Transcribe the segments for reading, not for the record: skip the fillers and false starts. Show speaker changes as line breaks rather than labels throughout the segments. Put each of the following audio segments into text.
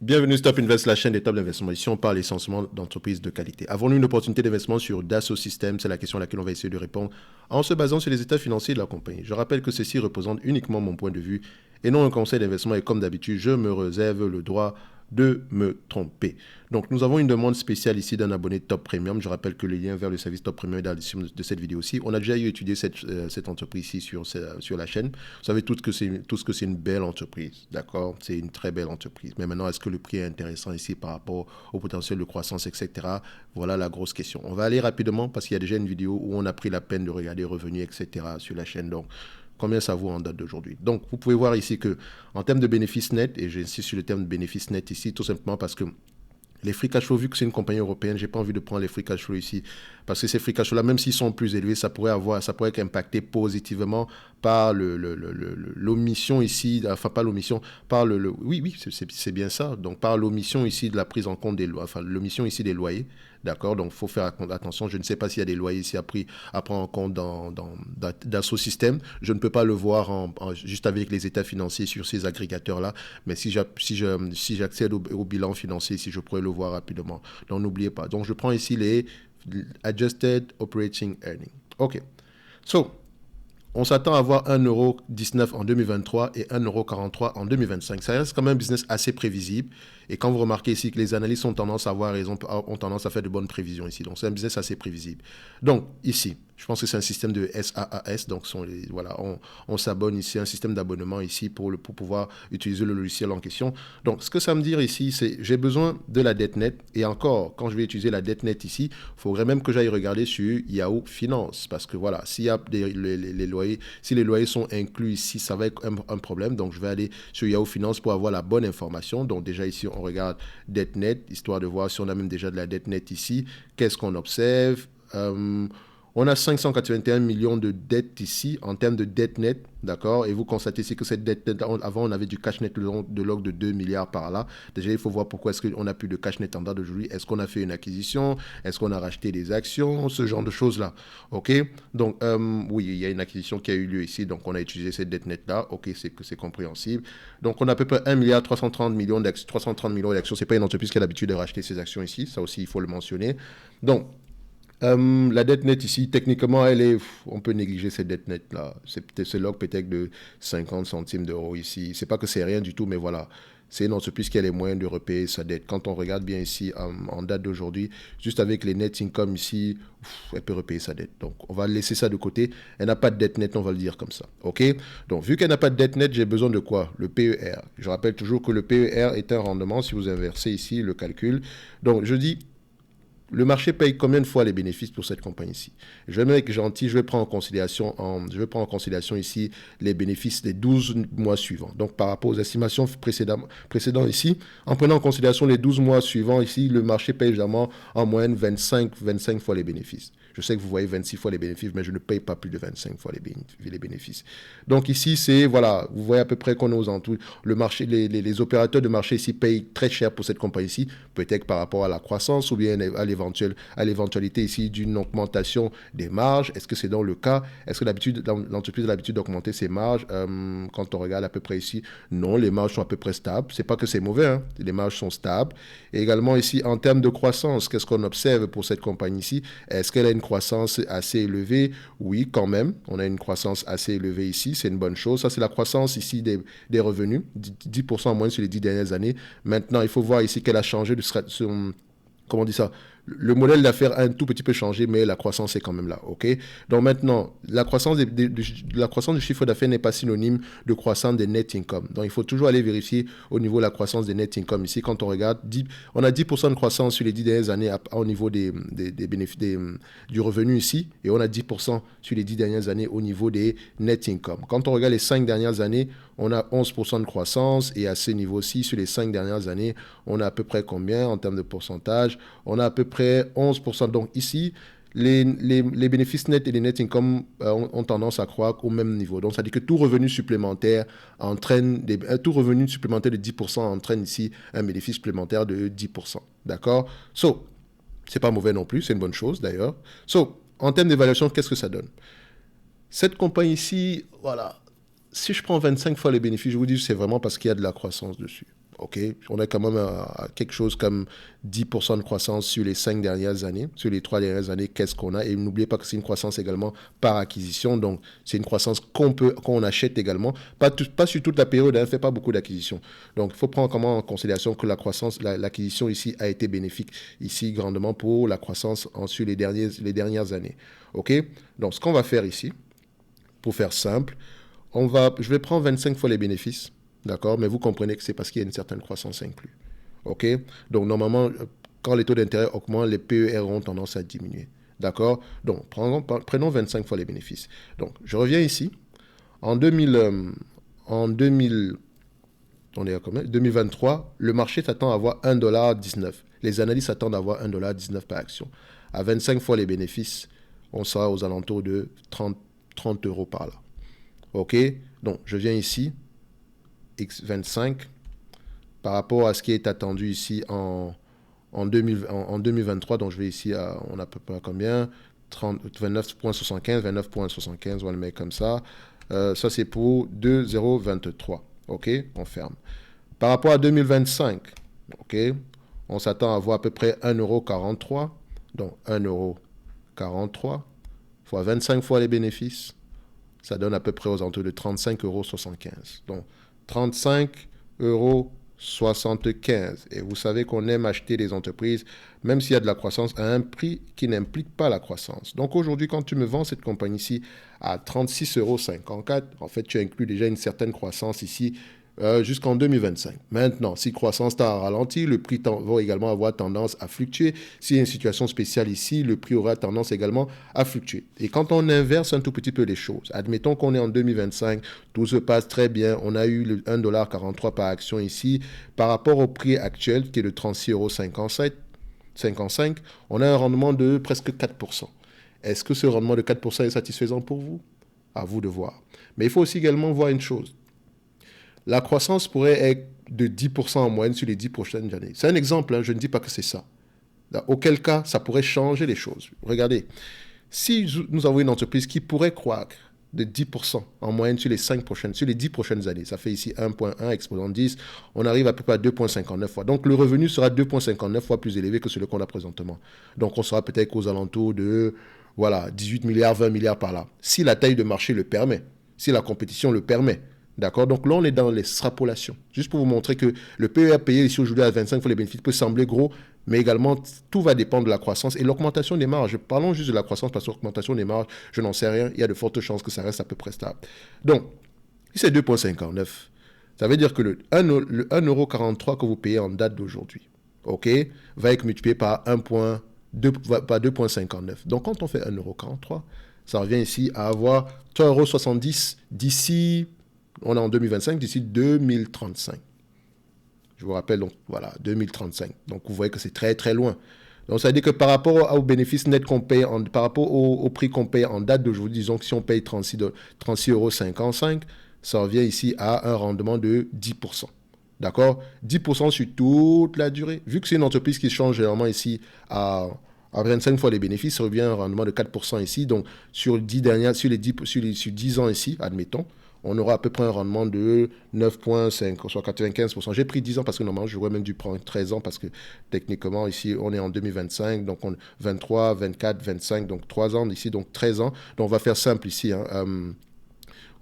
Bienvenue Stop Invest, la chaîne des top d'investissement. Ici, on parle essentiellement d'entreprises de qualité. Avons-nous une opportunité d'investissement sur Dassault Systèmes? C'est la question à laquelle on va essayer de répondre en se basant sur les états financiers de la compagnie. Je rappelle que ceci représente uniquement mon point de vue et non un conseil d'investissement. Et comme d'habitude, je me réserve le droit de me tromper. Donc, nous avons une demande spéciale ici d'un abonné Top Premium. Je rappelle que le lien vers le service Top Premium est dans la description de cette vidéo aussi. On a déjà étudié cette entreprise ici sur la chaîne. Vous savez tous que c'est une belle entreprise, d'accord? C'est une très belle entreprise. Mais maintenant, est-ce que le prix est intéressant ici par rapport au potentiel de croissance, etc.? Voilà la grosse question. On va aller rapidement parce qu'il y a déjà une vidéo où on a pris la peine de regarder revenus, etc. sur la chaîne. Donc, combien ça vaut en date d'aujourd'hui. Donc, vous pouvez voir ici que en termes de bénéfices nets, et j'insiste sur le terme de bénéfices nets ici, tout simplement parce que les free cash flow, vu que c'est une compagnie européenne, j'ai pas envie de prendre les free cash flow ici. Parce que ces free cash flow-là, même s'ils sont plus élevés, ça pourrait être impacté positivement par l'omission ici, enfin pas l'omission, par oui, c'est bien ça. Donc par l'omission ici de la prise en compte l'omission ici des loyers. D'accord, donc il faut faire attention. Je ne sais pas s'il y a des loyers ici à prendre en compte dans Dassault Systèmes. Je ne peux pas le voir juste avec les états financiers sur ces agrégateurs-là. Mais si j'accède au bilan financier ici, je pourrais le voir rapidement. Donc n'oubliez pas. Donc je prends ici les Adjusted Operating Earnings. OK. So, on s'attend à avoir 1,19€ en 2023 et 1,43€ en 2025. Ça reste quand même un business assez prévisible. Et quand vous remarquez ici que les analystes ont tendance à avoir raison, ont tendance à faire de bonnes prévisions ici. Donc, c'est un business assez prévisible. Donc, ici, je pense que c'est un système de SaaS. Donc, voilà, on s'abonne ici, un système d'abonnement ici pour pouvoir utiliser le logiciel en question. Donc, ce que ça me dit ici, c'est j'ai besoin de la dette nette. Et encore, quand je vais utiliser la dette nette ici, il faudrait même que j'aille regarder sur Yahoo Finance. Parce que voilà, s'il y a les loyers, si les loyers sont inclus ici, ça va être un problème. Donc, je vais aller sur Yahoo Finance pour avoir la bonne information. Donc, déjà ici, on regarde dette nette, histoire de voir si on a même déjà de la dette nette ici. Qu'est-ce qu'on observe? On a 581 millions de dettes ici en termes de dette nette, d'accord? Et vous constatez ici que cette dette nette, avant on avait du cash net de l'ordre de 2 milliards par là. Déjà, il faut voir pourquoi est-ce qu'on n'a plus de cash net en date d'aujourd'hui. Est-ce qu'on a fait une acquisition? Est-ce qu'on a racheté des actions? Ce genre de choses-là, ok? Donc, oui, il y a une acquisition qui a eu lieu ici, donc on a utilisé cette dette nette-là, ok, c'est compréhensible. Donc, on a à peu près 1 milliard 330 millions d'actions. 330 millions d'actions, c'est pas une entreprise qui a l'habitude de racheter ses actions ici, ça aussi, il faut le mentionner. Donc, la dette nette ici, techniquement, on peut négliger cette dette nette-là. C'est log peut-être de 50 centimes d'euros ici. C'est pas que c'est rien du tout, mais voilà. C'est une entreprise qui a les moyens de repayer sa dette. Quand on regarde bien ici, en date d'aujourd'hui, juste avec les net income ici, elle peut repayer sa dette. Donc, on va laisser ça de côté. Elle n'a pas de dette nette, on va le dire comme ça. OK? Donc, vu qu'elle n'a pas de dette nette, j'ai besoin de quoi? Le PER. Je rappelle toujours que le PER est un rendement si vous inversez ici le calcul. Donc, je dis, le marché paye combien de fois les bénéfices pour cette compagnie-ci? Je vais être gentil, je vais prendre en considération ici les bénéfices des 12 mois suivants. Donc, par rapport aux estimations précédentes ici, en prenant en considération les 12 mois suivants ici, le marché paye généralement en moyenne 25 fois les bénéfices. Je sais que vous voyez 26 fois les bénéfices, mais je ne paye pas plus de 25 fois les bénéfices. Donc ici, voilà, vous voyez à peu près qu'on est aux entours. Le marché, les opérateurs de marché ici payent très cher pour cette compagnie-ci, peut-être par rapport à la croissance ou bien à l'éventualité ici d'une augmentation des marges. Est-ce que c'est dans le cas? Est-ce que l'entreprise a l'habitude d'augmenter ses marges? Quand on regarde à peu près ici, non, les marges sont à peu près stables. C'est pas que c'est mauvais, hein. Les marges sont stables. Et également ici, en termes de croissance, qu'est-ce qu'on observe pour cette compagnie-ci? Est-ce qu'elle a une croissance assez élevée? Oui, quand même. On a une croissance assez élevée ici. C'est une bonne chose. Ça, c'est la croissance ici des revenus. 10% en moyenne sur les 10 dernières années. Maintenant, il faut voir ici qu'elle a changé comment on dit ça? Le modèle d'affaires a un tout petit peu changé, mais la croissance est quand même là, ok? Donc maintenant, la croissance du chiffre d'affaires n'est pas synonyme de croissance des net income. Donc il faut toujours aller vérifier au niveau de la croissance des net income. Ici, quand on regarde, on a 10% de croissance sur les 10 dernières années au niveau des bénéfices du revenu ici, et on a 10% sur les 10 dernières années au niveau des net income. Quand on regarde les 5 dernières années, on a 11% de croissance, et à ce niveau-ci, sur les 5 dernières années, on a à peu près combien en termes de pourcentage? On a à peu près 11%. Donc ici, les bénéfices nets et les net income ont tendance à croître au même niveau. Donc, ça dit que tout revenu supplémentaire tout revenu supplémentaire de 10% entraîne ici un bénéfice supplémentaire de 10%. D'accord? So, c'est pas mauvais non plus, c'est une bonne chose d'ailleurs. So, en termes d'évaluation, qu'est-ce que ça donne? Cette compagnie ici, voilà, si je prends 25 fois les bénéfices, je vous dis, c'est vraiment parce qu'il y a de la croissance dessus. OK, on est quand même à quelque chose comme 10% de croissance sur les 5 dernières années. Sur les 3 dernières années, qu'est-ce qu'on a? Et n'oubliez pas que c'est une croissance également par acquisition. Donc, c'est une croissance qu'on achète également. Pas sur toute la période, ne fait pas beaucoup d'acquisitions. Donc, il faut prendre en considération que la croissance, l'acquisition ici a été bénéfique ici grandement pour la croissance sur les dernières années. OK? Donc, ce qu'on va faire ici, pour faire simple, je vais prendre 25 fois les bénéfices. D'accord? Mais vous comprenez que c'est parce qu'il y a une certaine croissance inclue. OK? Donc, normalement, quand les taux d'intérêt augmentent, les PER ont tendance à diminuer. D'accord? Donc, prenons 25 fois les bénéfices. Donc, je reviens ici. En 2023, le marché s'attend à avoir 1,19 $. Les analystes s'attendent à avoir 1,19 $ par action. À 25 fois les bénéfices, on sera aux alentours de 30 € par là. OK? Donc, je viens ici. X25 par rapport à ce qui est attendu ici en 2023. Donc, je vais ici, on a à peu près combien 29,75, 29,75, on va le mettre comme ça. Ça, c'est pour 2,023. OK, on ferme. Par rapport à 2025, OK, on s'attend à avoir à peu près 1,43 €. Donc, 1,43 € fois 25 fois les bénéfices. Ça donne à peu près aux alentours de 35,75 €. Donc, 35,75 €. Et vous savez qu'on aime acheter des entreprises, même s'il y a de la croissance, à un prix qui n'implique pas la croissance. Donc aujourd'hui, quand tu me vends cette compagnie-ci à 36,54 €, en fait, tu inclus déjà une certaine croissance ici jusqu'en 2025. Maintenant, si croissance t'a ralenti, le prix va également avoir tendance à fluctuer. S'il y a une situation spéciale ici, le prix aura tendance également à fluctuer. Et quand on inverse un tout petit peu les choses, admettons qu'on est en 2025, tout se passe très bien, on a eu le 1,43 $ par action ici, par rapport au prix actuel qui est de 36,55 €, on a un rendement de presque 4%. Est-ce que ce rendement de 4% est satisfaisant pour vous? À vous de voir. Mais il faut aussi également voir une chose. La croissance pourrait être de 10% en moyenne sur les 10 prochaines années. C'est un exemple, hein, je ne dis pas que c'est ça. Auquel cas, ça pourrait changer les choses. Regardez, si nous avons une entreprise qui pourrait croître de 10% en moyenne sur les 10 prochaines années, ça fait ici 1,1 exposant 10, on arrive à peu près à 2,59 fois. Donc le revenu sera 2,59 fois plus élevé que celui qu'on a présentement. Donc on sera peut-être aux alentours de 18 milliards, 20 milliards par là. Si la taille de marché le permet, si la compétition le permet. D'accord? Donc là, on est dans l'extrapolation. Juste pour vous montrer que le PER payé ici aujourd'hui à 25 fois les bénéfices peut sembler gros, mais également, tout va dépendre de la croissance et l'augmentation des marges. Parlons juste de la croissance parce que l'augmentation des marges, je n'en sais rien. Il y a de fortes chances que ça reste à peu près stable. Donc, si c'est 2,59, ça veut dire que le 1,43 € que vous payez en date d'aujourd'hui, OK, va être multiplié par 2,59. Donc, quand on fait 1,43 €, ça revient ici à avoir 3,70 € d'ici... On est en 2025, d'ici 2035. Je vous rappelle, donc, voilà, 2035. Donc, vous voyez que c'est très, très loin. Donc, ça veut dire que par rapport au bénéfice net qu'on paye, par rapport au prix qu'on paye en date d'aujourd'hui, disons que si on paye 36,55 €, ça revient ici à un rendement de 10%. D'accord? 10% sur toute la durée. Vu que c'est une entreprise qui change généralement ici à 25 fois les bénéfices, ça revient à un rendement de 4% ici. Donc, sur 10 ans ici, admettons, on aura à peu près un rendement de 9,5, soit 95%. J'ai pris 10 ans parce que normalement, j'aurais même dû prendre 13 ans parce que techniquement, ici, on est en 2025, donc 23, 24, 25, donc 3 ans ici, donc 13 ans. Donc, on va faire simple ici. Hein.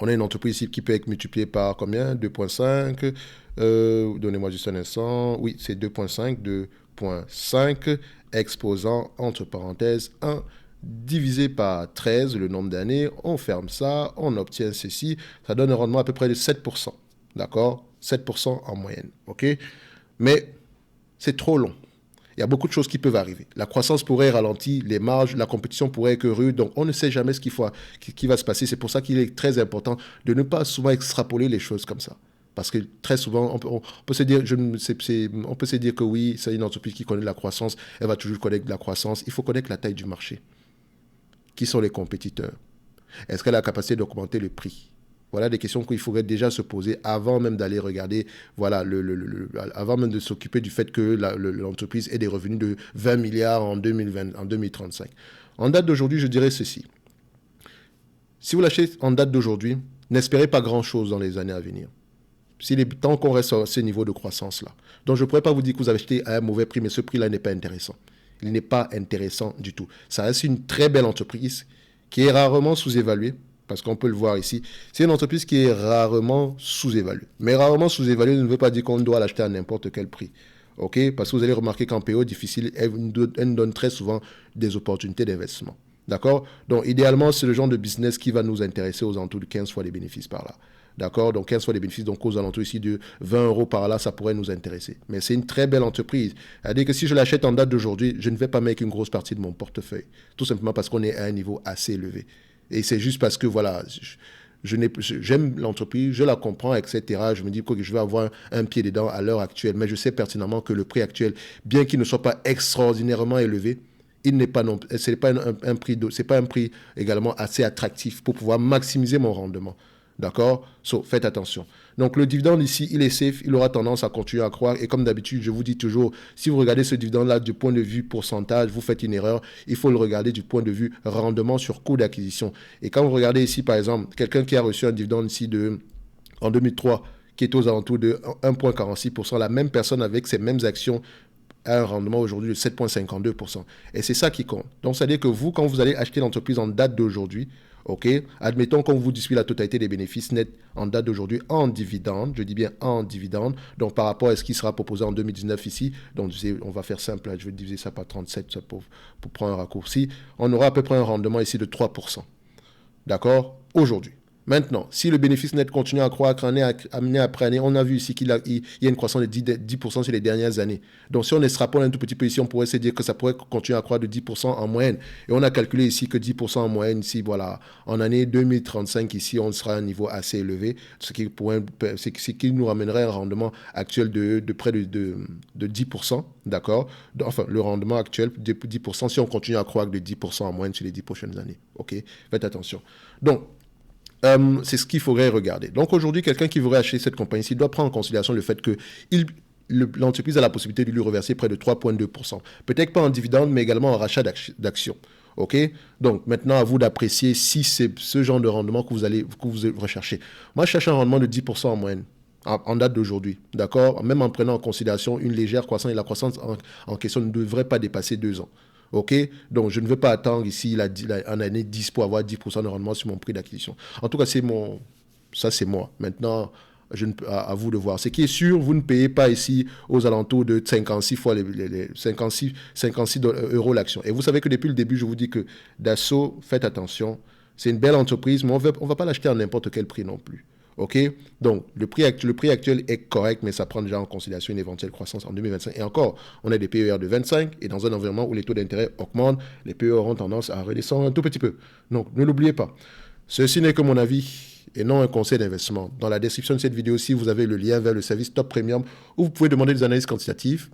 On a une entreprise ici qui peut être multipliée par combien? 2,5. Donnez-moi juste un instant. Oui, c'est 2,5. 2,5 exposant, entre parenthèses, 1 divisé par 13, le nombre d'années, on ferme ça, on obtient ceci, ça donne un rendement à peu près de 7%. D'accord? 7% en moyenne. OK? Mais c'est trop long. Il y a beaucoup de choses qui peuvent arriver. La croissance pourrait ralentir, les marges, la compétition pourrait être rude, donc on ne sait jamais ce qui va se passer. C'est pour ça qu'il est très important de ne pas souvent extrapoler les choses comme ça. Parce que très souvent, on peut se dire, on peut se dire que oui, c'est une entreprise qui connaît la croissance, elle va toujours connaître la croissance. Il faut connaître la taille du marché. Qui sont les compétiteurs? Est-ce qu'elle a la capacité d'augmenter le prix? Voilà des questions qu'il faudrait déjà se poser avant même d'aller regarder, voilà, avant même de s'occuper du fait que l'entreprise ait des revenus de 20 milliards en 2035. En date d'aujourd'hui, je dirais ceci. Si vous l'achetez en date d'aujourd'hui, n'espérez pas grand-chose dans les années à venir. Tant qu'on reste à ce niveau de croissance-là. Donc, je ne pourrais pas vous dire que vous avez acheté à un mauvais prix, mais ce prix-là n'est pas intéressant. Il n'est pas intéressant du tout. Ça reste une très belle entreprise qui est rarement sous-évaluée, parce qu'on peut le voir ici. C'est une entreprise qui est rarement sous-évaluée. Mais rarement sous-évaluée ne veut pas dire qu'on doit l'acheter à n'importe quel prix. OK? Parce que vous allez remarquer qu'en période difficile, elle nous donne très souvent des opportunités d'investissement. D'accord? Donc, idéalement, c'est le genre de business qui va nous intéresser aux alentours de 15 fois les bénéfices par là. D'accord? Donc 15 fois les bénéfices, donc aux alentours ici de 20 euros par là, ça pourrait nous intéresser. Mais c'est une très belle entreprise. C'est-à-dire que si je l'achète en date d'aujourd'hui, je ne vais pas mettre une grosse partie de mon portefeuille. Tout simplement parce qu'on est à un niveau assez élevé. Et c'est juste parce que, voilà, j'aime l'entreprise, je la comprends, etc. Je me dis que je vais avoir un pied dedans à l'heure actuelle. Mais je sais pertinemment que le prix actuel, bien qu'il ne soit pas extraordinairement élevé, il n'est pas c'est pas c'est pas un prix également assez attractif pour pouvoir maximiser mon rendement. D'accord? Faites attention. Donc, le dividende ici, il est safe, il aura tendance à continuer à croître. Et comme d'habitude, je vous dis toujours, si vous regardez ce dividende-là du point de vue pourcentage, vous faites une erreur. Il faut le regarder du point de vue rendement sur coût d'acquisition. Et quand vous regardez ici, par exemple, quelqu'un qui a reçu un dividende ici en 2003, qui est aux alentours de 1,46%, la même personne avec ces mêmes actions a un rendement aujourd'hui de 7,52%. Et c'est ça qui compte. Donc, c'est-à-dire que vous, quand vous allez acheter l'entreprise en date d'aujourd'hui, OK, admettons qu'on vous distribue la totalité des bénéfices nets en date d'aujourd'hui en dividende, je dis bien en dividende, donc par rapport à ce qui sera proposé en 2019 ici, donc on va faire simple, là, je vais diviser ça par 37 pour prendre un raccourci, on aura à peu près un rendement ici de 3%, d'accord, aujourd'hui. Maintenant, si le bénéfice net continue à croître année après année, on a vu ici qu'il y a une croissance de 10% sur les dernières années. Donc, si on extrapole un tout petit peu ici, on pourrait se dire que ça pourrait continuer à croître de 10% en moyenne. Et on a calculé ici que 10% en moyenne, ici, voilà, en année 2035, ici, on sera à un niveau assez élevé, ce qui nous ramènerait un rendement actuel de près de 10%, d'accord? Enfin, le rendement actuel de 10% si on continue à croître de 10% en moyenne sur les 10 prochaines années. OK? Faites attention. Donc, c'est ce qu'il faudrait regarder. Donc aujourd'hui, quelqu'un qui voudrait acheter cette compagnie-ci doit prendre en considération le fait que l'entreprise a la possibilité de lui reverser près de 3,2%. Peut-être pas en dividende, mais également en rachat d'actions. OK? Donc maintenant, à vous d'apprécier si c'est ce genre de rendement que vous recherchez. Moi, je cherche un rendement de 10% en moyenne. En date d'aujourd'hui, d'accord? Même en prenant en considération une légère croissance, et la croissance en question ne devrait pas dépasser 2 ans. OK? Donc, je ne veux pas attendre ici en année 10 pour avoir 10% de rendement sur mon prix d'acquisition. En tout cas, ça, c'est moi. Maintenant, à vous de voir. Ce qui est sûr, vous ne payez pas ici aux alentours de 56 fois les 56 euros l'action. Et vous savez que depuis le début, je vous dis que Dassault, faites attention. C'est une belle entreprise, mais on ne va pas l'acheter à n'importe quel prix non plus. OK? Donc, le prix actuel est correct, mais ça prend déjà en considération une éventuelle croissance en 2025. Et encore, on a des PER de 25, et dans un environnement où les taux d'intérêt augmentent, les PER auront tendance à redescendre un tout petit peu. Donc, ne l'oubliez pas. Ceci n'est que mon avis et non un conseil d'investissement. Dans la description de cette vidéo, si vous avez le lien vers le service Top Premium, où vous pouvez demander des analyses quantitatives,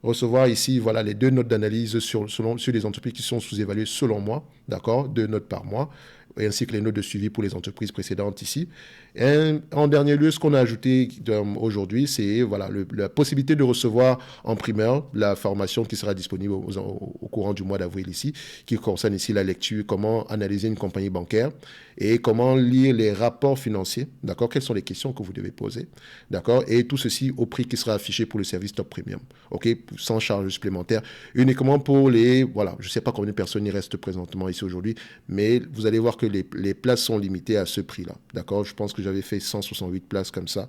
recevoir ici, voilà, les 2 notes d'analyse sur les entreprises qui sont sous-évaluées selon moi, d'accord, 2 notes par mois, et ainsi que les notes de suivi pour les entreprises précédentes ici. Et en dernier lieu, ce qu'on a ajouté aujourd'hui, c'est voilà, la possibilité de recevoir en primeur la formation qui sera disponible au courant du mois d'avril ici, qui concerne ici la lecture, comment analyser une compagnie bancaire et comment lire les rapports financiers, d'accord, quelles sont les questions que vous devez poser, d'accord, et tout ceci au prix qui sera affiché pour le service Top Premium, ok, sans charge supplémentaire, uniquement pour voilà, je ne sais pas combien de personnes y restent présentement ici aujourd'hui, mais vous allez voir que les places sont limitées à ce prix-là, d'accord, je pense que j'avais fait 168 places comme ça.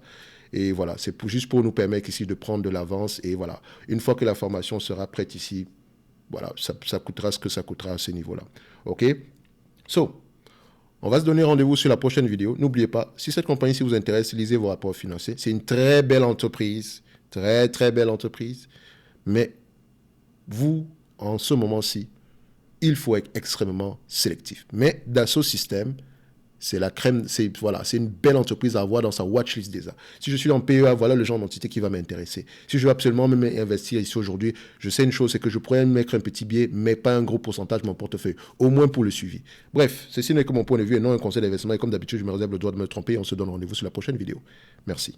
Et voilà, c'est juste pour nous permettre ici de prendre de l'avance. Et voilà, une fois que la formation sera prête ici, voilà, ça coûtera ce que ça coûtera à ce niveau-là. OK? On va se donner rendez-vous sur la prochaine vidéo. N'oubliez pas, si cette compagnie vous intéresse, lisez vos rapports financiers. C'est une très belle entreprise. Très, très belle entreprise. Mais vous, en ce moment-ci, il faut être extrêmement sélectif. Mais Dassault Systèmes, c'est la crème, c'est une belle entreprise à avoir dans sa watchlist déjà. Si je suis en PEA, voilà le genre d'entité qui va m'intéresser. Si je veux absolument même investir ici aujourd'hui, je sais une chose, c'est que je pourrais mettre un petit billet, mais pas un gros pourcentage de mon portefeuille, au moins pour le suivi. Bref, ceci n'est que mon point de vue et non un conseil d'investissement. Et comme d'habitude, je me réserve le droit de me tromper. On se donne rendez-vous sur la prochaine vidéo. Merci.